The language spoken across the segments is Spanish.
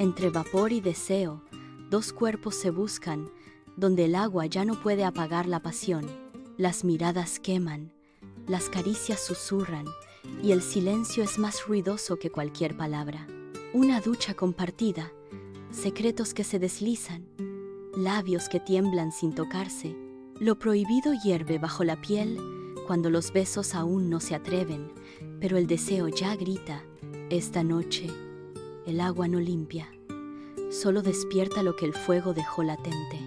Entre vapor y deseo, dos cuerpos se buscan, donde el agua ya no puede apagar la pasión. Las miradas queman, las caricias susurran, y el silencio es más ruidoso que cualquier palabra. Una ducha compartida, secretos que se deslizan, labios que tiemblan sin tocarse. Lo prohibido hierve bajo la piel cuando los besos aún no se atreven, pero el deseo ya grita: esta noche el agua no limpia, solo despierta lo que el fuego dejó latente.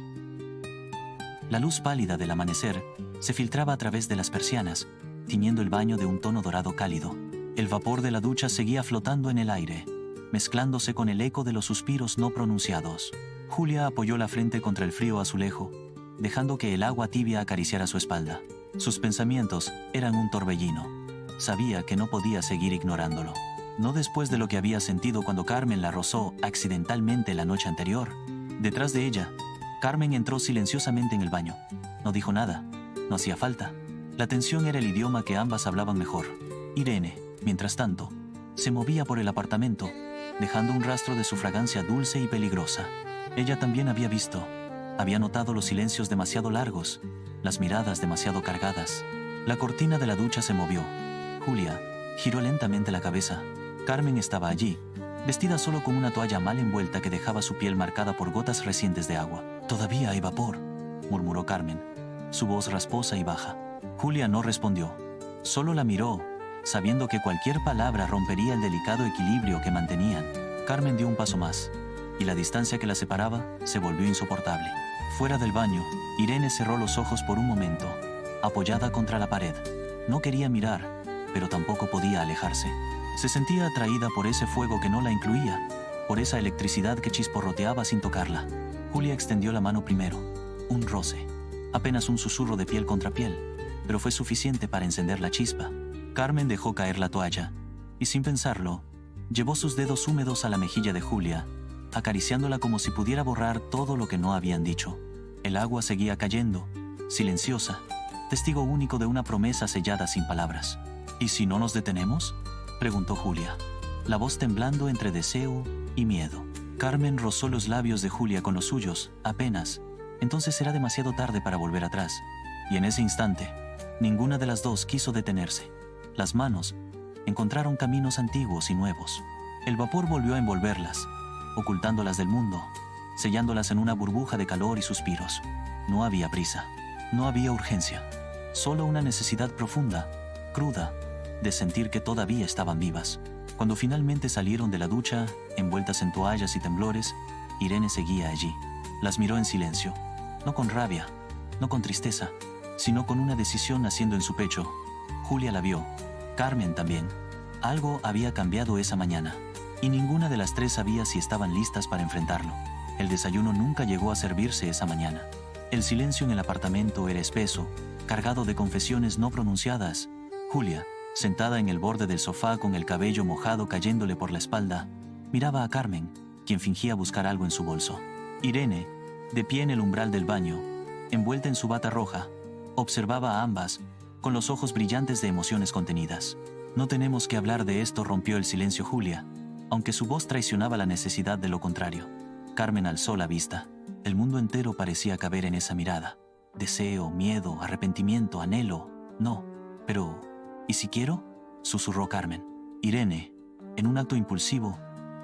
La luz pálida del amanecer se filtraba a través de las persianas, tiñendo el baño de un tono dorado cálido. El vapor de la ducha seguía flotando en el aire, mezclándose con el eco de los suspiros no pronunciados. Julia apoyó la frente contra el frío azulejo, dejando que el agua tibia acariciara su espalda. Sus pensamientos eran un torbellino. Sabía que no podía seguir ignorándolo. No después de lo que había sentido cuando Carmen la rozó accidentalmente la noche anterior. Detrás de ella, Carmen entró silenciosamente en el baño. No dijo nada, no hacía falta. La tensión era el idioma que ambas hablaban mejor. Irene, mientras tanto, se movía por el apartamento, dejando un rastro de su fragancia dulce y peligrosa. Ella también había visto, había notado los silencios demasiado largos, las miradas demasiado cargadas. La cortina de la ducha se movió. Julia giró lentamente la cabeza. Carmen estaba allí, vestida solo con una toalla mal envuelta que dejaba su piel marcada por gotas recientes de agua. «Todavía hay vapor», murmuró Carmen, su voz rasposa y baja. Julia no respondió, solo la miró, sabiendo que cualquier palabra rompería el delicado equilibrio que mantenían. Carmen dio un paso más, y la distancia que la separaba se volvió insoportable. Fuera del baño, Irene cerró los ojos por un momento, apoyada contra la pared. No quería mirar, pero tampoco podía alejarse. Se sentía atraída por ese fuego que no la incluía, por esa electricidad que chisporroteaba sin tocarla. Julia extendió la mano primero. Un roce, apenas un susurro de piel contra piel, pero fue suficiente para encender la chispa. Carmen dejó caer la toalla, y sin pensarlo, llevó sus dedos húmedos a la mejilla de Julia, acariciándola como si pudiera borrar todo lo que no habían dicho. El agua seguía cayendo, silenciosa, testigo único de una promesa sellada sin palabras. «¿Y si no nos detenemos?», preguntó Julia, la voz temblando entre deseo y miedo. Carmen rozó los labios de Julia con los suyos, apenas. Entonces era demasiado tarde para volver atrás, y en ese instante, ninguna de las dos quiso detenerse. Las manos encontraron caminos antiguos y nuevos. El vapor volvió a envolverlas, ocultándolas del mundo, sellándolas en una burbuja de calor y suspiros. No había prisa, no había urgencia, solo una necesidad profunda, cruda, de sentir que todavía estaban vivas. Cuando finalmente salieron de la ducha, envueltas en toallas y temblores, Irene seguía allí. Las miró en silencio, no con rabia, no con tristeza, sino con una decisión naciendo en su pecho. Julia la vio, Carmen también. Algo había cambiado esa mañana, y ninguna de las tres sabía si estaban listas para enfrentarlo. El desayuno nunca llegó a servirse esa mañana. El silencio en el apartamento era espeso, cargado de confesiones no pronunciadas. Julia, sentada en el borde del sofá con el cabello mojado cayéndole por la espalda, miraba a Carmen, quien fingía buscar algo en su bolso. Irene, de pie en el umbral del baño, envuelta en su bata roja, observaba a ambas, con los ojos brillantes de emociones contenidas. «No tenemos que hablar de esto», rompió el silencio Julia, aunque su voz traicionaba la necesidad de lo contrario. Carmen alzó la vista. El mundo entero parecía caber en esa mirada. Deseo, miedo, arrepentimiento, anhelo. «No, pero ¿y si quiero?», susurró Carmen. Irene, en un acto impulsivo,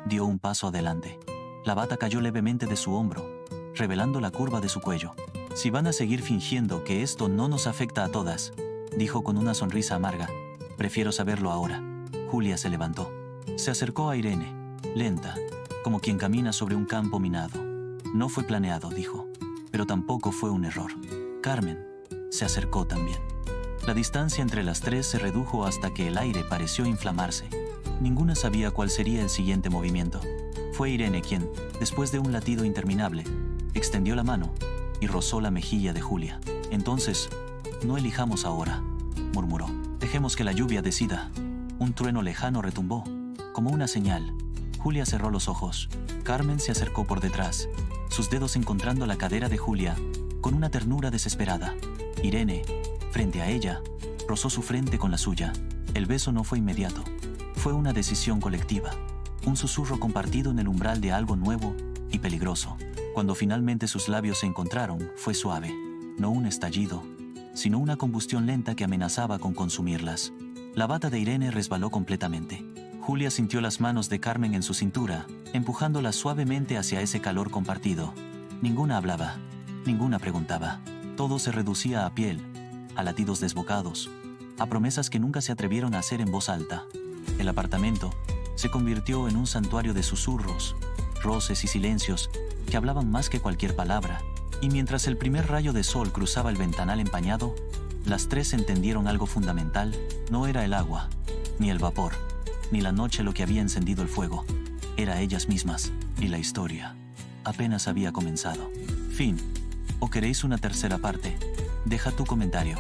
dio un paso adelante. La bata cayó levemente de su hombro, revelando la curva de su cuello. «Si van a seguir fingiendo que esto no nos afecta a todas», dijo con una sonrisa amarga, «prefiero saberlo ahora». Julia se levantó. Se acercó a Irene, lenta, como quien camina sobre un campo minado. «No fue planeado», dijo, «pero tampoco fue un error». Carmen se acercó también. La distancia entre las tres se redujo hasta que el aire pareció inflamarse. Ninguna sabía cuál sería el siguiente movimiento. Fue Irene quien, después de un latido interminable, extendió la mano y rozó la mejilla de Julia. «Entonces, no elijamos ahora», murmuró. «Dejemos que la lluvia decida». Un trueno lejano retumbó, como una señal. Julia cerró los ojos. Carmen se acercó por detrás, sus dedos encontrando la cadera de Julia, con una ternura desesperada. Irene, frente a ella, rozó su frente con la suya. El beso no fue inmediato. Fue una decisión colectiva. un susurro compartido en el umbral de algo nuevo y peligroso. Cuando finalmente sus labios se encontraron, fue suave, no un estallido, sino una combustión lenta que amenazaba con consumirlas. La bata de Irene resbaló completamente. Julia sintió las manos de Carmen en su cintura, empujándola suavemente hacia ese calor compartido. Ninguna hablaba, ninguna preguntaba. Todo se reducía a piel, a latidos desbocados, a promesas que nunca se atrevieron a hacer en voz alta. El apartamento se convirtió en un santuario de susurros, roces y silencios que hablaban más que cualquier palabra, y mientras el primer rayo de sol cruzaba el ventanal empañado, las tres entendieron algo fundamental. No era el agua, ni el vapor, ni la noche lo que había encendido el fuego. Era ellas mismas, y la historia apenas había comenzado. Fin. ¿O queréis una tercera parte? Deja tu comentario.